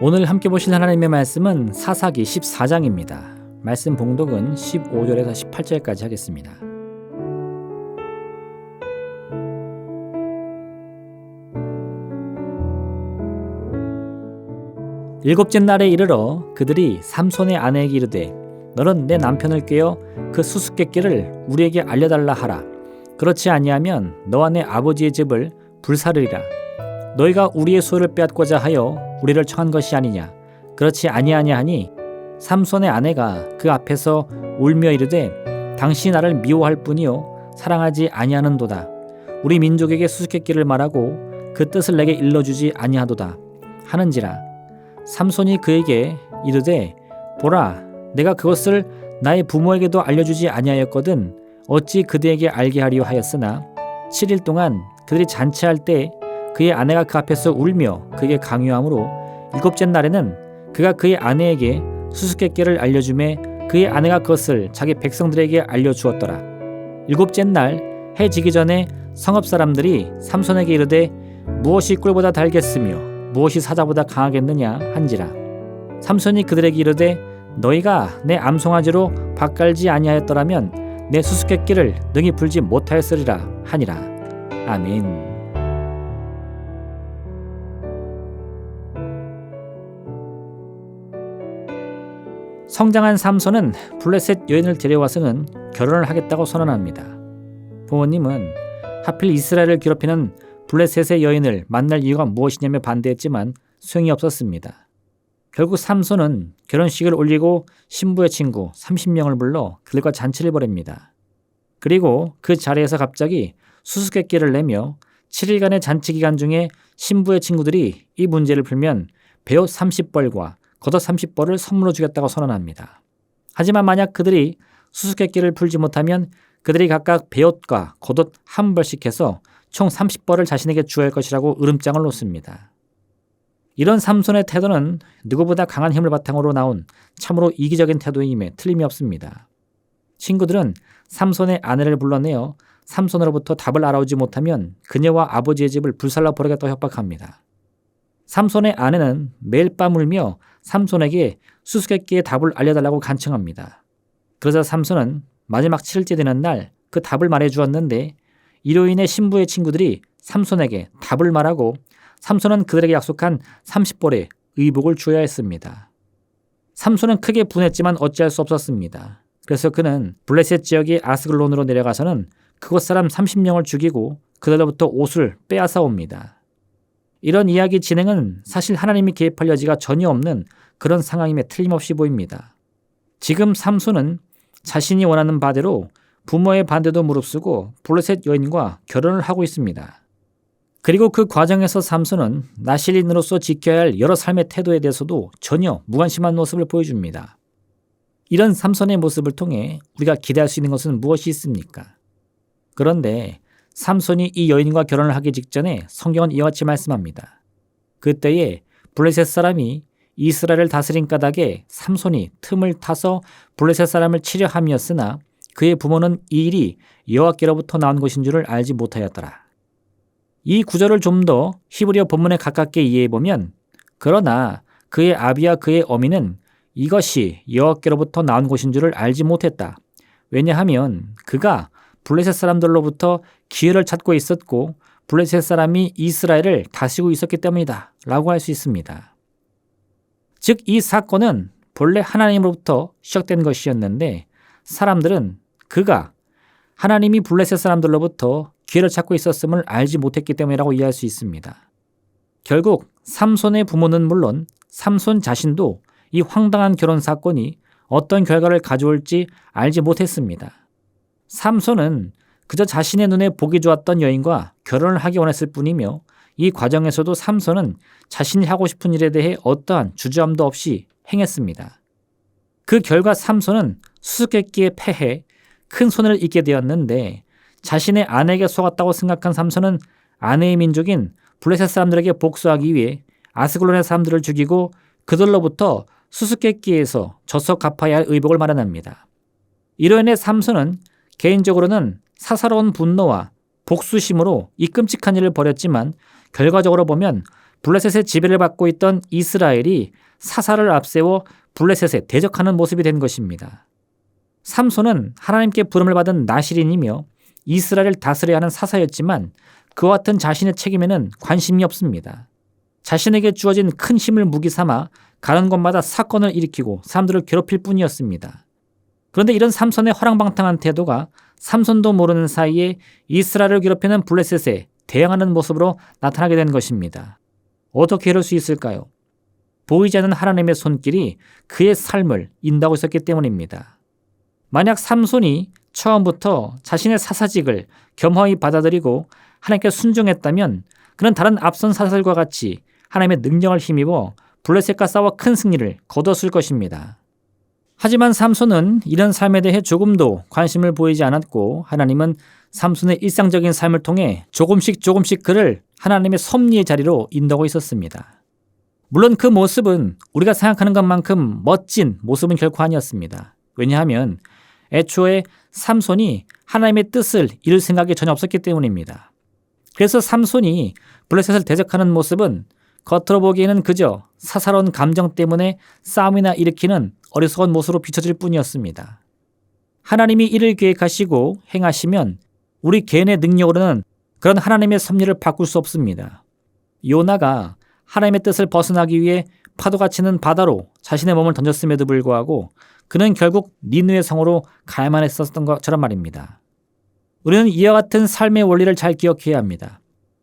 오늘 함께 보실 하나님의 말씀은 사사기 14장입니다. 말씀 봉독은 15절에서 18절까지 하겠습니다. 일곱째 날에 이르러 그들이 삼손의 아내에게 이르되 너는 내 남편을 꾀어 그 수수께끼를 우리에게 알려달라 하라. 그렇지 아니하면 너와 내 아버지의 집을 불사르리라. 너희가 우리의 소유를 빼앗고자 하여 우리를 청한 것이 아니냐. 그렇지 아니하냐 하니 삼손의 아내가 그 앞에서 울며 이르되 당신이 나를 미워할 뿐이요 사랑하지 아니하는도다. 우리 민족에게 수수께끼를 말하고 그 뜻을 내게 일러주지 아니하도다 하는지라. 삼손이 그에게 이르되 보라 내가 그것을 나의 부모에게도 알려주지 아니하였거든 어찌 그들에게 알게 하리요 하였으나 7일 동안 그들이 잔치할 때 그의 아내가 그 앞에서 울며 그에게 강요하므로 일곱째 날에는 그가 그의 아내에게 수수께끼를 알려주매 그의 아내가 그것을 자기 백성들에게 알려주었더라. 일곱째 날 해 지기 전에 성읍 사람들이 삼손에게 이르되 무엇이 꿀보다 달겠으며 무엇이 사자보다 강하겠느냐 한지라. 삼손이 그들에게 이르되 너희가 내 암송아지로 밭갈지 아니하였더라면 내 수수께끼를 능히 불지 못하였으리라 하니라. 아멘. 성장한 삼손은 블레셋 여인을 데려와서는 결혼을 하겠다고 선언합니다. 부모님은 하필 이스라엘을 괴롭히는 블레셋의 여인을 만날 이유가 무엇이냐며 반대했지만 소용이 없었습니다. 결국 삼손은 결혼식을 올리고 신부의 친구 30명을 불러 그들과 잔치를 벌입니다. 그리고 그 자리에서 갑자기 수수께끼를 내며 7일간의 잔치 기간 중에 신부의 친구들이 이 문제를 풀면 베옷 30벌과 겉옷 30벌을 선물로 주겠다고 선언합니다. 하지만 만약 그들이 수수께끼를 풀지 못하면 그들이 각각 베옷과 겉옷 한 벌씩 해서 총 30벌을 자신에게 주어야 할 것이라고 으름장을 놓습니다. 이런 삼손의 태도는 누구보다 강한 힘을 바탕으로 나온 참으로 이기적인 태도임에 틀림이 없습니다. 친구들은 삼손의 아내를 불러내어 삼손으로부터 답을 알아오지 못하면 그녀와 아버지의 집을 불살라 버리겠다고 협박합니다. 삼손의 아내는 매일 밤 울며 삼손에게 수수께끼의 답을 알려달라고 간청합니다. 그러자 삼손은 마지막 7일째 되는 날 그 답을 말해주었는데 이로 인해 신부의 친구들이 삼손에게 답을 말하고 삼손은 그들에게 약속한 30벌의 의복을 주어야 했습니다. 삼손은 크게 분했지만 어찌할 수 없었습니다. 그래서 그는 블레셋 지역의 아스글론으로 내려가서는 그곳 사람 30명을 죽이고 그들로부터 옷을 빼앗아 옵니다. 이런 이야기 진행은 사실 하나님이 개입할 여지가 전혀 없는 그런 상황임에 틀림없이 보입니다. 지금 삼손은 자신이 원하는 바대로 부모의 반대도 무릅쓰고 블레셋 여인과 결혼을 하고 있습니다. 그리고 그 과정에서 삼손은 나실인으로서 지켜야 할 여러 삶의 태도에 대해서도 전혀 무관심한 모습을 보여줍니다. 이런 삼손의 모습을 통해 우리가 기대할 수 있는 것은 무엇이 있습니까? 그런데 삼손이 이 여인과 결혼을 하기 직전에 성경은 이와 같이 말씀합니다. 그때에 블레셋 사람이 이스라엘을 다스린 까닭에 삼손이 틈을 타서 블레셋 사람을 치려 함이었으나 그의 부모는 이 일이 여호와께로부터 나온 것인 줄을 알지 못하였더라. 이 구절을 좀 더 히브리어 본문에 가깝게 이해해보면 그러나 그의 아비와 그의 어미는 이것이 여호와께로부터 나온 것인 줄을 알지 못했다. 왜냐하면 그가 블레셋 사람들로부터 기회를 찾고 있었고 블레셋 사람이 이스라엘을 다스리고 있었기 때문이다 라고 할 수 있습니다. 즉 이 사건은 본래 하나님으로부터 시작된 것이었는데 사람들은 그가 하나님이 블레셋 사람들로부터 기회를 찾고 있었음을 알지 못했기 때문이라고 이해할 수 있습니다. 결국 삼손의 부모는 물론 삼손 자신도 이 황당한 결혼 사건이 어떤 결과를 가져올지 알지 못했습니다. 삼손은 그저 자신의 눈에 보기 좋았던 여인과 결혼을 하기 원했을 뿐이며 이 과정에서도 삼손은 자신이 하고 싶은 일에 대해 어떠한 주저함도 없이 행했습니다. 그 결과 삼손은 수수께끼에 패해 큰 손해를 입게 되었는데 자신의 아내에게 속았다고 생각한 삼손은 아내의 민족인 블레셋 사람들에게 복수하기 위해 아스글론의 사람들을 죽이고 그들로부터 수수께끼에서 져서 갚아야 할 의복을 마련합니다. 이로 인해 삼손은 개인적으로는 사사로운 분노와 복수심으로 이 끔찍한 일을 벌였지만 결과적으로 보면 블레셋의 지배를 받고 있던 이스라엘이 사사를 앞세워 블레셋에 대적하는 모습이 된 것입니다. 삼손은 하나님께 부름을 받은 나실인이며 이스라엘을 다스려야 하는 사사였지만 그와 같은 자신의 책임에는 관심이 없습니다. 자신에게 주어진 큰 힘을 무기 삼아 가는 곳마다 사건을 일으키고 사람들을 괴롭힐 뿐이었습니다. 그런데 이런 삼손의 허랑방탕한 태도가 삼손도 모르는 사이에 이스라엘을 괴롭히는 블레셋에 대항하는 모습으로 나타나게 된 것입니다. 어떻게 이럴 수 있을까요? 보이지 않는 하나님의 손길이 그의 삶을 인도하고 있었기 때문입니다. 만약 삼손이 처음부터 자신의 사사직을 겸허히 받아들이고 하나님께 순종했다면 그는 다른 앞선 사사들과 같이 하나님의 능력을 힘입어 블레셋과 싸워 큰 승리를 거두었을 것입니다. 하지만 삼손은 이런 삶에 대해 조금도 관심을 보이지 않았고 하나님은 삼손의 일상적인 삶을 통해 조금씩 그를 하나님의 섭리의 자리로 인도하고 있었습니다. 물론 그 모습은 우리가 생각하는 것만큼 멋진 모습은 결코 아니었습니다. 왜냐하면 애초에 삼손이 하나님의 뜻을 이룰 생각이 전혀 없었기 때문입니다. 그래서 삼손이 블레셋을 대적하는 모습은 겉으로 보기에는 그저 사사로운 감정 때문에 싸움이나 일으키는 어리석은 모습으로 비춰질 뿐이었습니다. 하나님이 이를 계획하시고 행하시면 우리 개인의 능력으로는 그런 하나님의 섭리를 바꿀 수 없습니다. 요나가 하나님의 뜻을 벗어나기 위해 파도가 치는 바다로 자신의 몸을 던졌음에도 불구하고 그는 결국 니느웨 성으로 가야만 했었던 것처럼 말입니다. 우리는 이와 같은 삶의 원리를 잘 기억해야 합니다.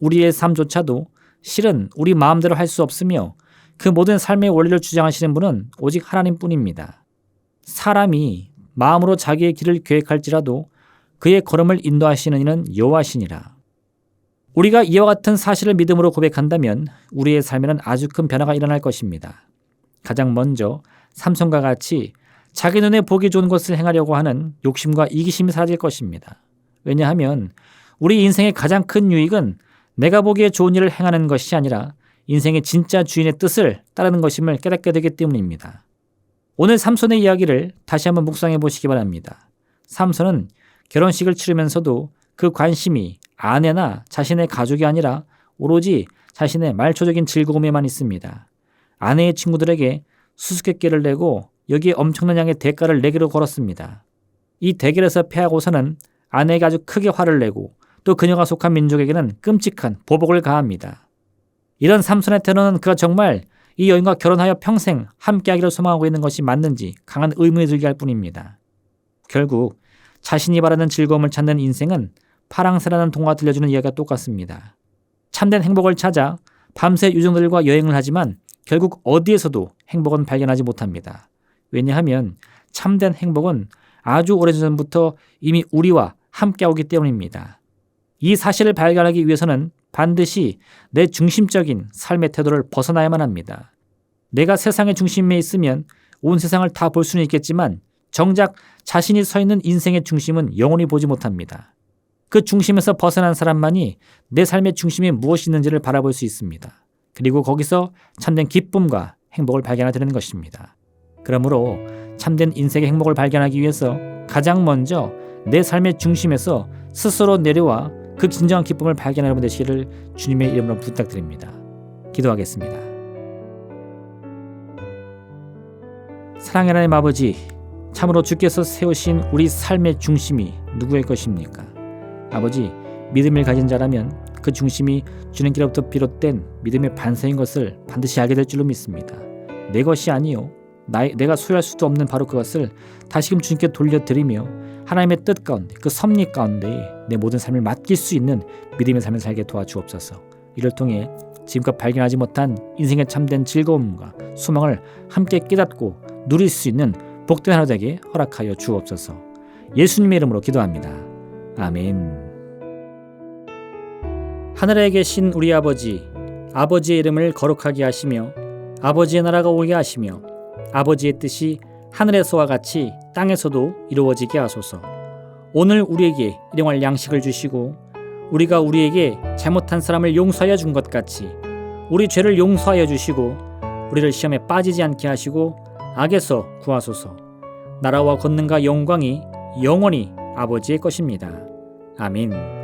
우리의 삶조차도 실은 우리 마음대로 할 수 없으며 그 모든 삶의 원리를 주장하시는 분은 오직 하나님뿐입니다. 사람이 마음으로 자기의 길을 계획할지라도 그의 걸음을 인도하시는 이는 여호와시니라. 우리가 이와 같은 사실을 믿음으로 고백한다면 우리의 삶에는 아주 큰 변화가 일어날 것입니다. 가장 먼저 삼손과 같이 자기 눈에 보기 좋은 것을 행하려고 하는 욕심과 이기심이 사라질 것입니다. 왜냐하면 우리 인생의 가장 큰 유익은 내가 보기에 좋은 일을 행하는 것이 아니라 인생의 진짜 주인의 뜻을 따르는 것임을 깨닫게 되기 때문입니다. 오늘 삼손의 이야기를 다시 한번 묵상해 보시기 바랍니다. 삼손은 결혼식을 치르면서도 그 관심이 아내나 자신의 가족이 아니라 오로지 자신의 말초적인 즐거움에만 있습니다. 아내의 친구들에게 수수께끼를 내고 여기에 엄청난 양의 대가를 내기로 걸었습니다. 이 대결에서 패하고서는 아내에게 아주 크게 화를 내고 또 그녀가 속한 민족에게는 끔찍한 보복을 가합니다. 이런 삼손의 태도는 그가 정말 이 여인과 결혼하여 평생 함께하기를 소망하고 있는 것이 맞는지 강한 의문이 들게 할 뿐입니다. 결국 자신이 바라는 즐거움을 찾는 인생은 파랑새라는 동화가 들려주는 이야기가 똑같습니다. 참된 행복을 찾아 밤새 유정들과 여행을 하지만 결국 어디에서도 행복은 발견하지 못합니다. 왜냐하면 참된 행복은 아주 오래전부터 이미 우리와 함께하기 때문입니다. 이 사실을 발견하기 위해서는 반드시 내 중심적인 삶의 태도를 벗어나야만 합니다. 내가 세상의 중심에 있으면 온 세상을 다 볼 수는 있겠지만 정작 자신이 서 있는 인생의 중심은 영원히 보지 못합니다. 그 중심에서 벗어난 사람만이 내 삶의 중심에 무엇이 있는지를 바라볼 수 있습니다. 그리고 거기서 참된 기쁨과 행복을 발견하게 되는 것입니다. 그러므로 참된 인생의 행복을 발견하기 위해서 가장 먼저 내 삶의 중심에서 스스로 내려와 그 진정한 기쁨을 발견하는 되시기를 주님의 이름으로 부탁드립니다. 기도하겠습니다. 사랑의 하나님 아버지, 참으로 주께서 세우신 우리 삶의 중심이 누구의 것입니까? 아버지, 믿음을 가진 자라면 그 중심이 주님께로부터 비롯된 믿음의 반세인 것을 반드시 알게 될 줄로 믿습니다. 내 것이 아니요 내가 소유할 수도 없는 바로 그것을 다시금 주님께 돌려드리며 하나님의 뜻 가운데 그 섭리 가운데 내 모든 삶을 맡길 수 있는 믿음의 삶을 살게 도와주옵소서. 이를 통해 지금껏 발견하지 못한 인생의 참된 즐거움과 소망을 함께 깨닫고 누릴 수 있는 복된 하루 되게 허락하여 주옵소서. 예수님의 이름으로 기도합니다. 아멘. 하늘에 계신 우리 아버지, 아버지의 이름을 거룩하게 하시며 아버지의 나라가 오게 하시며 아버지의 뜻이 하늘에서와 같이 땅에서도 이루어지게 하소서. 오늘 우리에게 일용할 양식을 주시고 우리가 우리에게 잘못한 사람을 용서하여 준 것 같이 우리 죄를 용서하여 주시고 우리를 시험에 빠지지 않게 하시고 악에서 구하소서. 나라와 권능과 영광이 영원히 아버지의 것입니다. 아멘.